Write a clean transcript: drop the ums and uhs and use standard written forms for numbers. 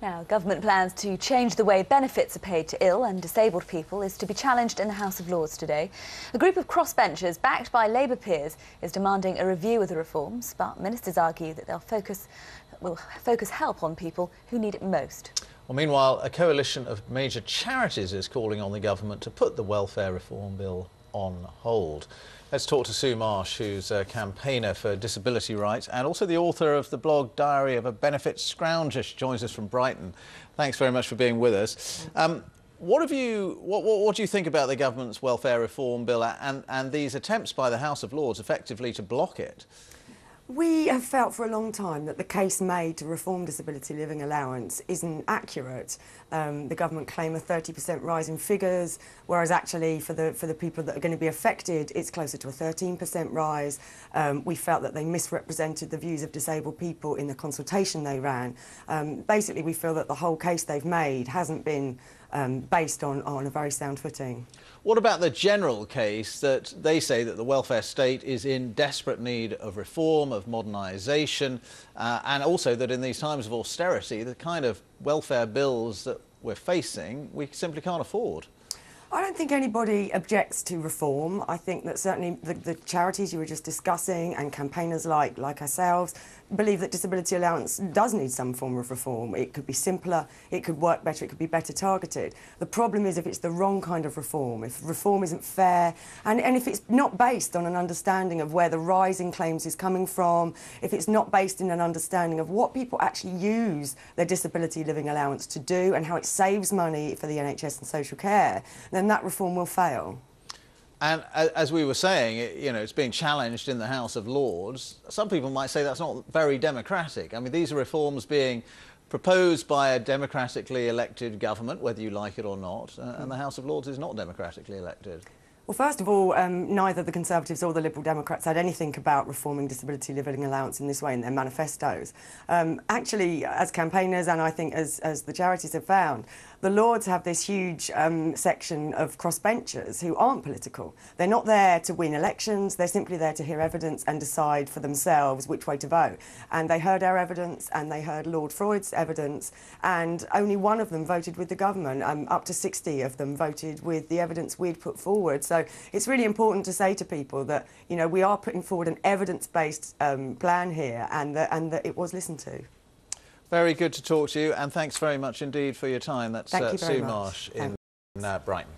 Now, government plans to change the way benefits are paid to ill and disabled people is to be challenged in the House of Lords today. A group of crossbenchers, backed by Labour peers, is demanding a review of the reforms, but ministers argue that will focus help on people who need it most. Well, meanwhile, a coalition of major charities is calling on the government to put the welfare reform bill on hold. Let's talk to Sue Marsh, who's a campaigner for disability rights and also the author of the blog Diary of a Benefit Scrounger. She joins us from Brighton. Thanks very much for being with us. What do you think about the government's welfare reform bill and these attempts by the House of Lords effectively to block it? We have felt for a long time that the case made to reform disability living allowance isn't accurate. The government claim a 30% rise in figures, whereas actually for the people that are going to be affected, it's closer to a 13% rise. We felt that they misrepresented the views of disabled people in the consultation they ran. Basically, we feel that the whole case they've made hasn't been based on a very sound footing. What about the general case that they say that the welfare state is in desperate need of reform, of modernisation, and also that in these times of austerity, the kind of welfare bills that we're facing, we simply can't afford? I don't think anybody objects to reform. I think that certainly the charities you were just discussing and campaigners like ourselves believe that disability allowance does need some form of reform. It could be simpler, it could work better, it could be better targeted. The problem is if it's the wrong kind of reform, if reform isn't fair, and if it's not based on an understanding of where the rise in claims is coming from, if it's not based in an understanding of what people actually use their disability living allowance to do and how it saves money for the NHS and social care, then that reform will fail. And as we were saying, it's being challenged in the House of Lords. Some people might say that's not very democratic. I mean, these are reforms being proposed by a democratically elected government, whether you like it or not, and the House of Lords is not democratically elected. Well, first of all, neither the Conservatives or the Liberal Democrats had anything about reforming disability living allowance in this way in their manifestos. Actually, as campaigners and I think as the charities have found, the Lords have this huge section of crossbenchers who aren't political. They're not there to win elections, they're simply there to hear evidence and decide for themselves which way to vote. And they heard our evidence and they heard Lord Freud's evidence, and only one of them voted with the government. Up to 60 of them voted with the evidence we'd put forward. So it's really important to say to people that, we are putting forward an evidence-based plan here and that it was listened to. Very good to talk to you, and thanks very much indeed for your time. That's Thank you very Sue much. Marsh in Brighton.